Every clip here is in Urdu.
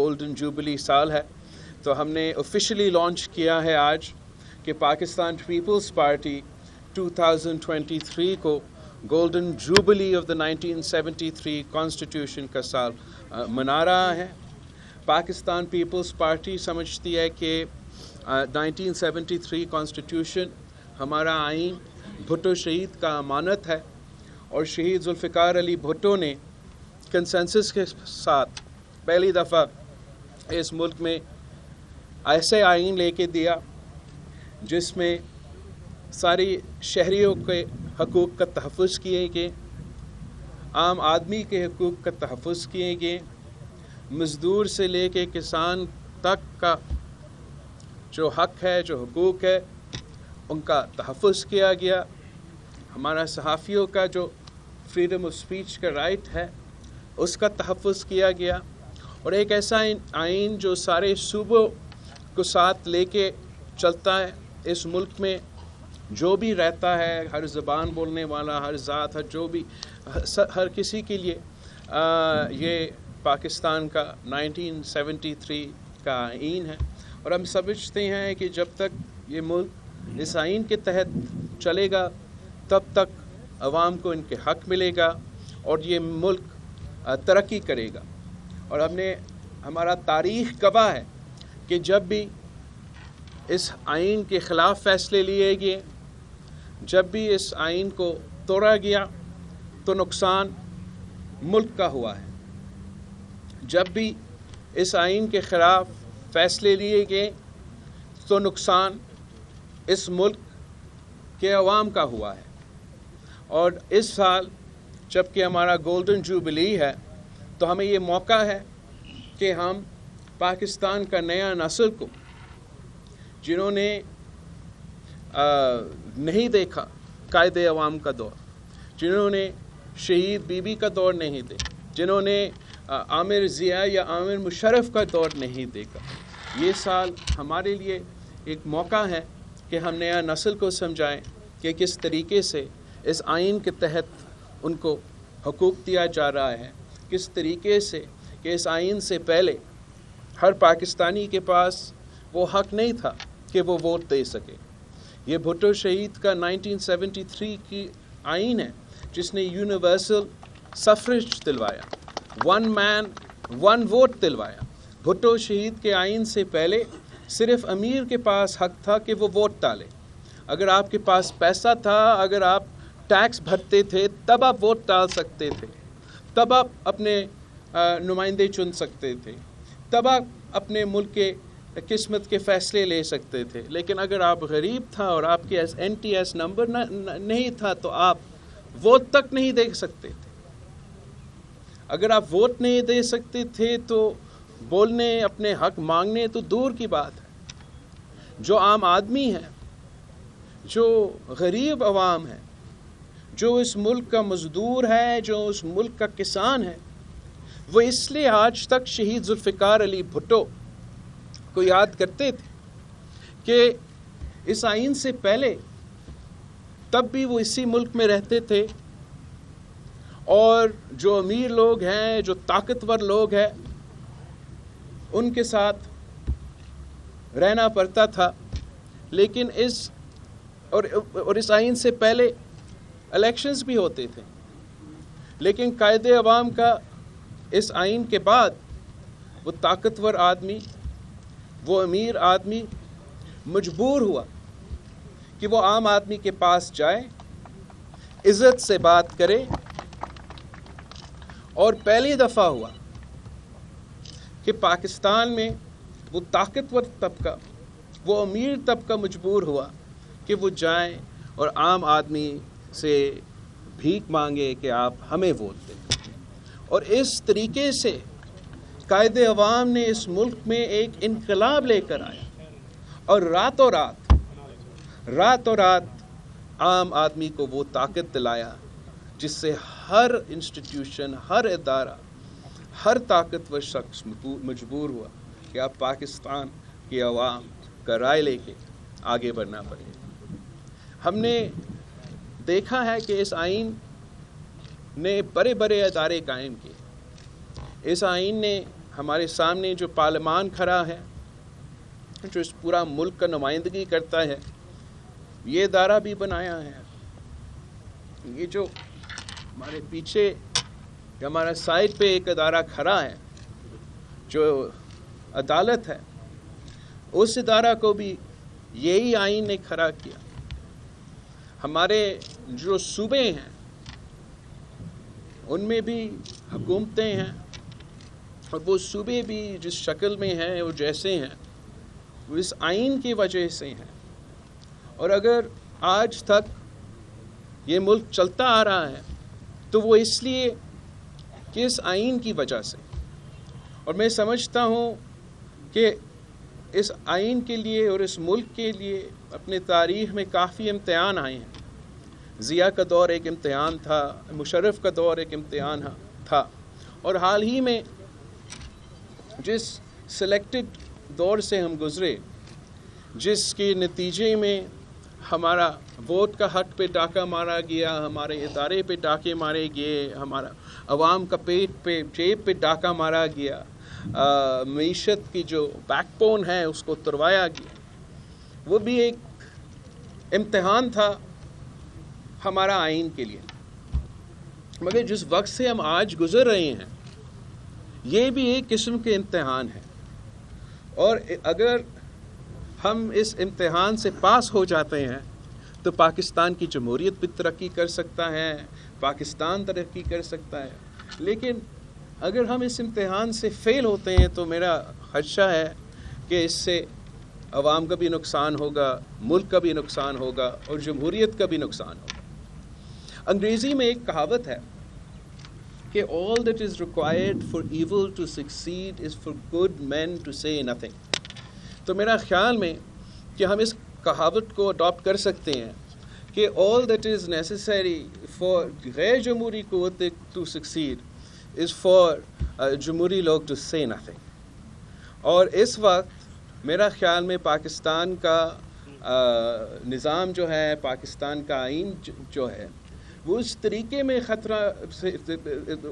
گولڈن جوبلی سال ہے تو ہم نے آفیشلی لانچ کیا ہے آج کہ پاکستان پیپلز پارٹی 2023 کو golden jubilee of the 1973 constitution کا سال منا رہا ہے۔ پاکستان پیپلز پارٹی سمجھتی ہے کہ 1973 کانسٹیٹیوشن ہمارا آئین بھٹو شہید کا امانت ہے، اور شہید ذوالفقار علی بھٹو نے کنسنسس کے ساتھ پہلی دفعہ اس ملک میں ایسے آئین لے کے دیا جس میں ساری شہریوں کے حقوق کا تحفظ کیے گئے، عام آدمی کے حقوق کا تحفظ کیے گئے، مزدور سے لے کے کسان تک کا جو حق ہے، جو حقوق ہے، ان کا تحفظ کیا گیا۔ ہمارا صحافیوں کا جو فریڈم آف سپیچ کا رائٹ ہے اس کا تحفظ کیا گیا، اور ایک ایسا آئین جو سارے صوبوں کو ساتھ لے کے چلتا ہے۔ اس ملک میں جو بھی رہتا ہے، ہر زبان بولنے والا، ہر ذات، ہر کسی کے لیے یہ پاکستان کا 1973 کا آئین ہے، اور ہم سمجھتے ہیں کہ جب تک یہ ملک اس آئین کے تحت چلے گا تب تک عوام کو ان کے حق ملے گا اور یہ ملک ترقی کرے گا۔ اور ہمارا تاریخ گواہ ہے کہ جب بھی اس آئین کے خلاف فیصلے لیے گئے، جب بھی اس آئین کو توڑا گیا تو نقصان ملک کا ہوا ہے۔ جب بھی اس آئین کے خلاف فیصلے لیے گئے تو نقصان اس ملک کے عوام کا ہوا ہے۔ اور اس سال جب کہ ہمارا گولڈن جوبلی ہے تو ہمیں یہ موقع ہے کہ ہم پاکستان کا نیا نسل کو، جنہوں نے نہیں دیکھا قائد عوام کا دور، جنہوں نے شہید بی بی کا دور نہیں دیکھا، جنہوں نے عامر ضیاء یا عامر مشرف کا دور نہیں دیکھا، یہ سال ہمارے لیے ایک موقع ہے کہ ہم نیا نسل کو سمجھائیں کہ کس طریقے سے اس آئین کے تحت ان کو حقوق دیا جا رہا ہے، کس طریقے سے کہ اس آئین سے پہلے ہر پاکستانی کے پاس وہ حق نہیں تھا کہ وہ ووٹ دے سکے۔ یہ بھٹو شہید کا 1973 کی آئین ہے جس نے یونیورسل سفریج دلوایا، ون مین ون ووٹ دلوایا۔ بھٹو شہید کے آئین سے پہلے صرف امیر کے پاس حق تھا کہ وہ ووٹ ڈالے۔ اگر آپ کے پاس پیسہ تھا، اگر آپ ٹیکس بھرتے تھے تب آپ ووٹ ڈال سکتے تھے، تب آپ اپنے نمائندے چن سکتے تھے، تب آپ اپنے ملک کے قسمت کے فیصلے لے سکتے تھے۔ لیکن اگر آپ غریب تھا اور آپ کے NTS نمبر نہیں تھا تو آپ ووٹ تک نہیں دے سکتے تھے۔ اگر آپ ووٹ نہیں دے سکتے تھے تو بولنے، اپنے حق مانگنے تو دور کی بات ہے۔ جو عام آدمی ہے، جو غریب عوام ہے، جو اس ملک کا مزدور ہے، جو اس ملک کا کسان ہے، وہ اس لیے آج تک شہید ذوالفقار علی بھٹو کو یاد کرتے تھے کہ اس آئین سے پہلے تب بھی وہ اسی ملک میں رہتے تھے، اور جو امیر لوگ ہیں، جو طاقتور لوگ ہیں، ان کے ساتھ رہنا پڑتا تھا۔ لیکن اس آئین سے پہلے الیکشنز بھی ہوتے تھے، لیکن قائد عوام کا اس آئین کے بعد وہ طاقتور آدمی، وہ امیر آدمی مجبور ہوا کہ وہ عام آدمی کے پاس جائے، عزت سے بات کرے، اور پہلی دفعہ ہوا کہ پاکستان میں وہ طاقتور طبقہ، وہ امیر طبقہ مجبور ہوا کہ وہ جائیں اور عام آدمی سے بھیک مانگے کہ آپ ہمیں ووٹ دیں۔ اور اس طریقے سے قائد عوام نے اس ملک میں ایک انقلاب لے کر آیا، اور راتوں رات عام آدمی کو وہ طاقت دلایا جس سے ہر انسٹیٹیوشن، ہر ادارہ، ہر طاقتور شخص مجبور ہوا کہ اب پاکستان کی عوام کا رائے لے کے آگے بڑھنا پڑے۔ ہم نے دیکھا ہے کہ اس آئین نے بڑے بڑے ادارے قائم کیے، اس آئین نے ہمارے سامنے جو پارلیمان کھڑا ہے، جو اس پورا ملک کا نمائندگی کرتا ہے، یہ ادارہ بھی بنایا ہے. یہ جو ہمارے پیچھے ہمارا سائڈ پہ ایک ادارہ کھڑا ہے جو عدالت ہے، اس ادارہ کو بھی یہی آئین نے کھڑا کیا. ہمارے جو صوبے ہیں ان میں بھی حکومتیں ہیں، اور وہ صوبے بھی جس شکل میں ہیں وہ جیسے ہیں وہ اس آئین کی وجہ سے ہیں. اور اگر آج تک یہ ملک چلتا آ رہا ہے تو وہ اس لیے کہ اس آئین کی وجہ سے. اور میں سمجھتا ہوں کہ اس آئین کے لیے اور اس ملک کے لیے اپنے تاریخ میں کافی امتحان آئے ہیں. ضیاء کا دور ایک امتحان تھا، مشرف کا دور ایک امتحان تھا، اور حال ہی میں جس سلیکٹڈ دور سے ہم گزرے، جس کے نتیجے میں ہمارا ووٹ کا حق پہ ڈاکہ مارا گیا، ہمارے ادارے پہ ڈاکے مارے گئے، ہمارا عوام کا پیٹ پہ جیب پہ ڈاکہ مارا گیا، معیشت کی جو بیک بون ہے اس کو تروایا گیا. وہ بھی ایک امتحان تھا ہمارا آئین کے لیے. مگر جس وقت سے ہم آج گزر رہے ہیں یہ بھی ایک قسم کے امتحان ہے، اور اگر ہم اس امتحان سے پاس ہو جاتے ہیں تو پاکستان کی جمہوریت بھی ترقی کر سکتا ہے، پاکستان ترقی کر سکتا ہے. لیکن اگر ہم اس امتحان سے فیل ہوتے ہیں تو میرا خدشہ ہے کہ اس سے عوام کا بھی نقصان ہوگا، ملک کا بھی نقصان ہوگا، اور جمہوریت کا بھی نقصان ہوگا. انگریزی میں ایک کہاوت ہے کہ all that is required for evil to succeed is for good men to say nothing. تو میرا خیال میں کہ ہم اس کہاوت کو اڈاپٹ کر سکتے ہیں کہ all that is necessary for غیر جمہوری قوت to succeed is for جمہوری لوگ to say nothing. اور اس وقت میرا خیال میں پاکستان کا نظام جو ہے، پاکستان کا آئین جو ہے، وہ اس طریقے میں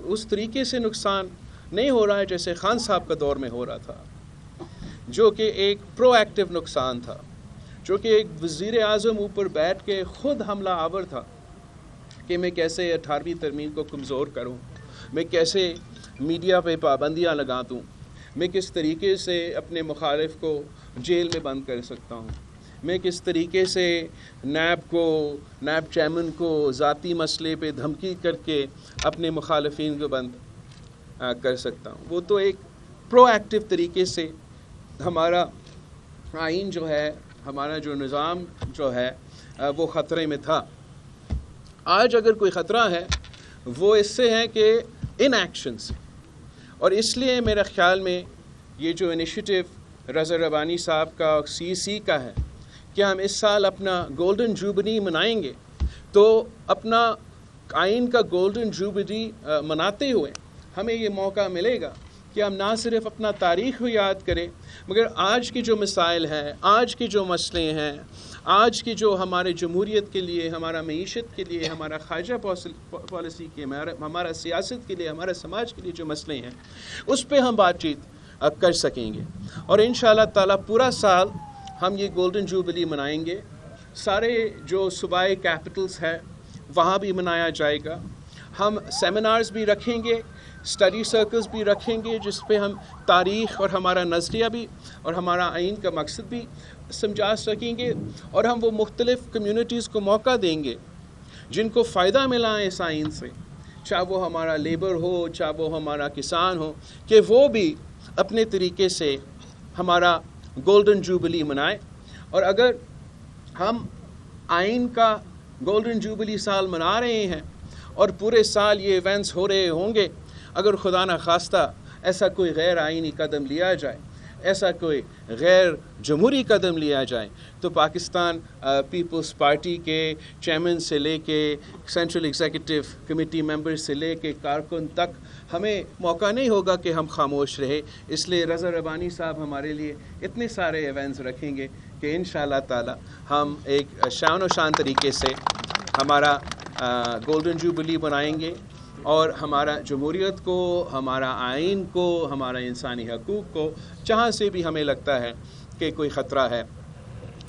اس طریقے سے نقصان نہیں ہو رہا ہے جیسے خان صاحب کا دور میں ہو رہا تھا، جو کہ ایک پرو ایکٹیو نقصان تھا، جو کہ ایک وزیر اعظم اوپر بیٹھ کے خود حملہ آور تھا کہ میں کیسے 18ویں ترمیم کو کمزور کروں، میں کیسے میڈیا پہ پابندیاں لگا دوں، میں کس طریقے سے اپنے مخالف کو جیل میں بند کر سکتا ہوں، میں کس طریقے سے نیب چیئرمین کو ذاتی مسئلے پہ دھمکی کر کے اپنے مخالفین کو بند کر سکتا ہوں. وہ تو ایک پرو ایکٹیو طریقے سے ہمارا آئین جو ہے، ہمارا جو نظام جو ہے وہ خطرے میں تھا. آج اگر کوئی خطرہ ہے وہ اس سے ہے کہ ان ایکشن سے. اور اس لیے میرے خیال میں یہ جو انیشیٹو رضا ربانی صاحب کا سی کا ہے کہ ہم اس سال اپنا گولڈن جوبلی منائیں گے، تو اپنا آئین کا گولڈن جوبلی مناتے ہوئے ہمیں یہ موقع ملے گا کہ ہم نہ صرف اپنا تاریخ کو یاد کریں، مگر آج کی جو مسائل ہیں، آج کے جو مسئلے ہیں، آج کی جو ہمارے جمہوریت کے لیے، ہمارا معیشت کے لیے، ہمارا خارجہ پالیسی کے، ہمارا سیاست کے لیے، ہمارا سماج کے لیے جو مسئلے ہیں اس پہ ہم بات چیت کر سکیں گے. اور انشاءاللہ تعالیٰ پورا سال ہم یہ گولڈن جوبلی منائیں گے. سارے جو صوبائی کیپٹلز ہیں وہاں بھی منایا جائے گا. ہم سیمینارز بھی رکھیں گے، اسٹڈی سرکلز بھی رکھیں گے، جس پہ ہم تاریخ اور ہمارا نظریہ بھی اور ہمارا آئین کا مقصد بھی سمجھا سکیں گے. اور ہم وہ مختلف کمیونٹیز کو موقع دیں گے جن کو فائدہ ملا ہے اس آئین سے، چاہے وہ ہمارا لیبر ہو، چاہے وہ ہمارا کسان ہو، کہ وہ بھی اپنے طریقے سے ہمارا گولڈن جوبلی منائے. اور اگر ہم آئین کا گولڈن جوبلی سال منا رہے ہیں اور پورے سال یہ ایونٹس ہو رہے ہوں گے، اگر خدا نخواستہ ایسا کوئی غیر آئینی قدم لیا جائے، ایسا کوئی غیر جمہوری قدم لیا جائے، تو پاکستان پیپلز پارٹی کے چیئرمین سے لے کے سینٹرل ایگزیکٹو کمیٹی ممبر سے لے کے کارکن تک ہمیں موقع نہیں ہوگا کہ ہم خاموش رہے. اس لیے رضا ربانی صاحب ہمارے لیے اتنے سارے ایونٹس رکھیں گے کہ انشاءاللہ تعالی ہم ایک شان و شان طریقے سے ہمارا گولڈن جوبلی بنائیں گے. اور ہمارا جمہوریت کو، ہمارا آئین کو، ہمارا انسانی حقوق کو جہاں سے بھی ہمیں لگتا ہے کہ کوئی خطرہ ہے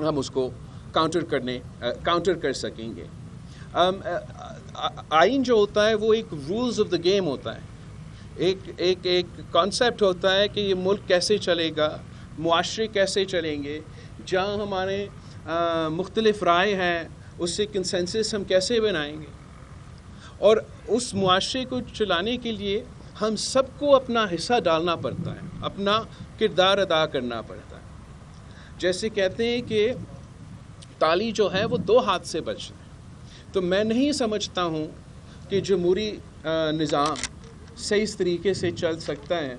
ہم اس کو کاؤنٹر کر سکیں گے۔ آئین جو ہوتا ہے وہ ایک رولز آف دا گیم ہوتا ہے، ایک کانسیپٹ ہوتا ہے کہ یہ ملک کیسے چلے گا، معاشرے کیسے چلیں گے، جہاں ہمارے مختلف رائے ہیں اس سے کنسنسس ہم کیسے بنائیں گے، اور اس معاشرے کو چلانے کے لیے ہم سب کو اپنا حصہ ڈالنا پڑتا ہے، اپنا کردار ادا کرنا پڑتا ہے۔ جیسے کہتے ہیں کہ تالی جو ہے وہ 2 ہاتھ سے بجتی ہے، تو میں نہیں سمجھتا ہوں کہ جمہوری نظام صحیح طریقے سے چل سکتا ہے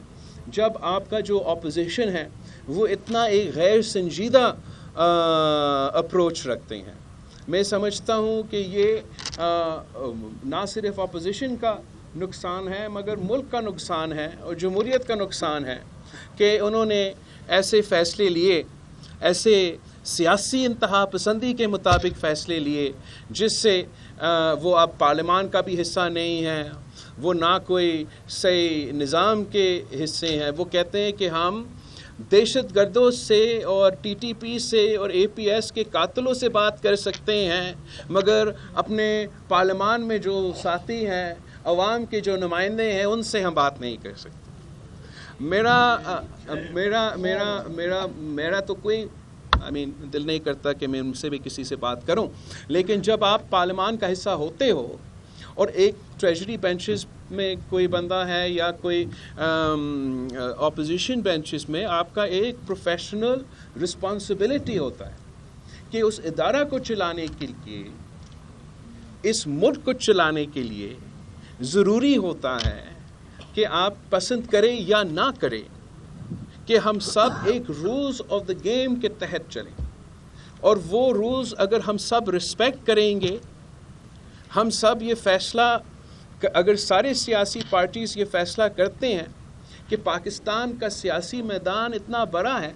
جب آپ کا جو اپوزیشن ہے وہ اتنا ایک غیر سنجیدہ اپروچ رکھتے ہیں۔ میں سمجھتا ہوں کہ یہ نہ صرف اپوزیشن کا نقصان ہے مگر ملک کا نقصان ہے اور جمہوریت کا نقصان ہے کہ انہوں نے ایسے فیصلے لیے، ایسے سیاسی انتہا پسندی کے مطابق فیصلے لیے جس سے وہ اب پارلیمان کا بھی حصہ نہیں ہے، وہ نہ کوئی صحیح نظام کے حصے ہیں۔ وہ کہتے ہیں کہ ہم دہشت گردوں سے اور ٹی ٹی پی سے اور اے پی ایس کے قاتلوں سے بات کر سکتے ہیں مگر اپنے پارلیمان میں جو ساتھی ہیں، عوام کے جو نمائندے ہیں، ان سے ہم بات نہیں کر سکتے۔ میرا تو کوئی دل نہیں کرتا کہ میں ان سے بھی کسی سے بات کروں، لیکن جب آپ پارلیمان کا حصہ ہوتے ہو اور ایک ٹریجری بینچز میں کوئی بندہ ہے یا کوئی اپوزیشن بینچز میں، آپ کا ایک پروفیشنل رسپانسبلٹی ہوتا ہے کہ اس ادارہ کو چلانے کے لیے، اس ملک کو چلانے کے لیے ضروری ہوتا ہے کہ آپ پسند کریں یا نہ کریں کہ ہم سب ایک رولز آف دا گیم کے تحت چلیں، اور وہ رولز اگر ہم سب رسپیکٹ کریں گے، ہم سب یہ فیصلہ، اگر سارے سیاسی پارٹیز یہ فیصلہ کرتے ہیں کہ پاکستان کا سیاسی میدان اتنا بڑا ہے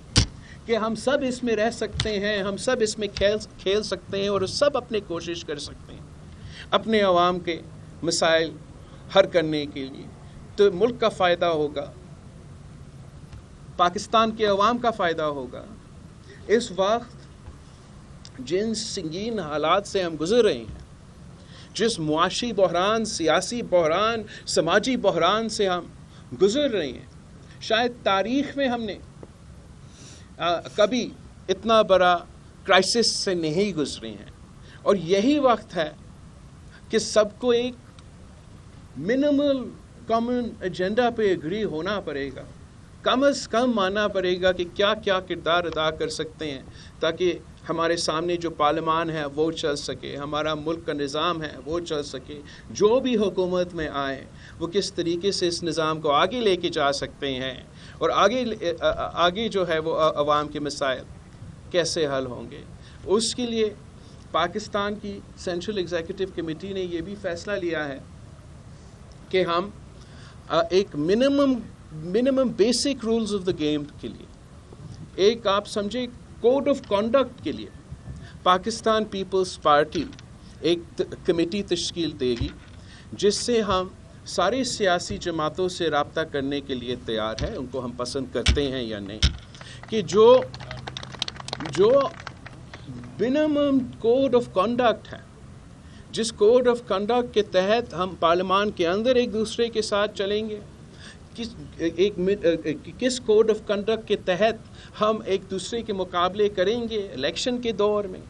کہ ہم سب اس میں رہ سکتے ہیں، ہم سب اس میں کھیل سکتے ہیں اور سب اپنے کوشش کر سکتے ہیں اپنے عوام کے مسائل حل کرنے کے لیے، تو ملک کا فائدہ ہوگا، پاکستان کے عوام کا فائدہ ہوگا۔ اس وقت جن سنگین حالات سے ہم گزر رہے ہیں، جس معاشی بحران، سیاسی بحران، سماجی بحران سے ہم گزر رہے ہیں، شاید تاریخ میں ہم نے کبھی اتنا بڑا کرائسس سے نہیں گزرے ہیں، اور یہی وقت ہے کہ سب کو ایک منیمل کامن ایجنڈا پہ اگری ہونا پڑے گا، کم از کم ماننا پڑے گا کہ کیا کیا کردار ادا کر سکتے ہیں تاکہ ہمارے سامنے جو پارلیمان ہے وہ چل سکے، ہمارا ملک کا نظام ہے وہ چل سکے، جو بھی حکومت میں آئے وہ کس طریقے سے اس نظام کو آگے لے کے جا سکتے ہیں، اور آگے جو ہے وہ عوام کے مسائل کیسے حل ہوں گے۔ اس کے لیے پاکستان کی سینٹرل ایگزیکٹو کمیٹی نے یہ بھی فیصلہ لیا ہے کہ ہم ایک minimum basic rules of the game کے لیے، ایک آپ سمجھے کوڈ آف کانڈکٹ کے لیے پاکستان پیپلز پارٹی ایک کمیٹی تشکیل دے گی جس سے ہم ساری سیاسی جماعتوں سے رابطہ کرنے کے لیے تیار ہے، ان کو ہم پسند کرتے ہیں یا نہیں، کہ جو منیمم کوڈ آف کانڈکٹ ہے، جس کوڈ آف کنڈکٹ کے تحت ہم پارلیمان کے اندر ایک دوسرے کے ساتھ چلیں گے، کس کوڈ آف کنڈکٹ کے تحت ہم ایک دوسرے کے مقابلے کریں گے الیکشن کے دور میں،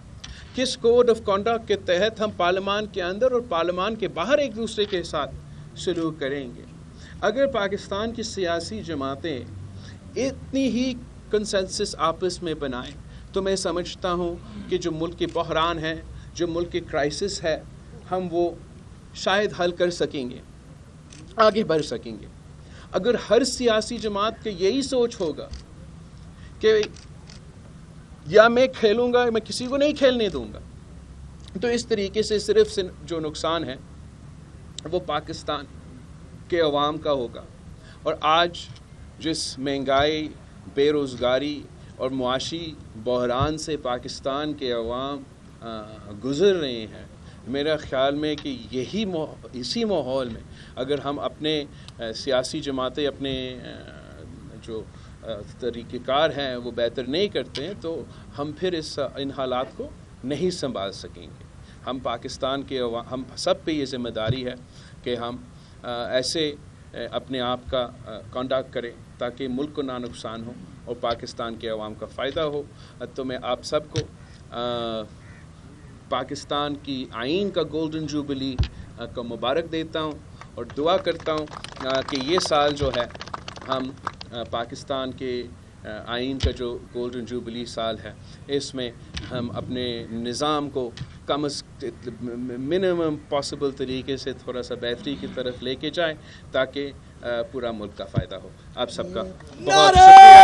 کس کوڈ آف کنڈکٹ کے تحت ہم پارلیمان کے اندر اور پارلیمان کے باہر ایک دوسرے کے ساتھ سلوک کریں گے۔ اگر پاکستان کی سیاسی جماعتیں اتنی ہی کنسنسس آپس میں بنائیں تو میں سمجھتا ہوں کہ جو ملک کے بحران ہے، جو ملک کے کرائسس ہے، ہم وہ شاید حل کر سکیں گے، آگے بڑھ سکیں گے۔ اگر ہر سیاسی جماعت کا یہی سوچ ہوگا کہ یا میں کھیلوں گا، میں کسی کو نہیں کھیلنے دوں گا، تو اس طریقے سے صرف جو نقصان ہے وہ پاکستان کے عوام کا ہوگا۔ اور آج جس مہنگائی، بے روزگاری اور معاشی بحران سے پاکستان کے عوام گزر رہے ہیں، میرا خیال میں کہ اسی ماحول میں اگر ہم اپنے سیاسی جماعتیں اپنے جو طریقہ کار ہیں وہ بہتر نہیں کرتے ہیں تو ہم پھر ان حالات کو نہیں سنبھال سکیں گے. ہم پاکستان کے ہم سب پہ یہ ذمہ داری ہے کہ ہم ایسے اپنے آپ کا کنڈکٹ کریں تاکہ ملک کو نہ نقصان ہو اور پاکستان کے عوام کا فائدہ ہو. تو میں آپ سب کو پاکستان کی آئین کا گولڈن جوبلی کو مبارک دیتا ہوں اور دعا کرتا ہوں کہ یہ سال جو ہے ہم پاکستان کے آئین کا جو گولڈن جوبلی سال ہے اس میں ہم اپنے نظام کو منیمم پاسبل طریقے سے تھوڑا سا بہتری کی طرف لے کے جائیں تاکہ پورا ملک کا فائدہ ہو. آپ سب کا بہت شکریہ.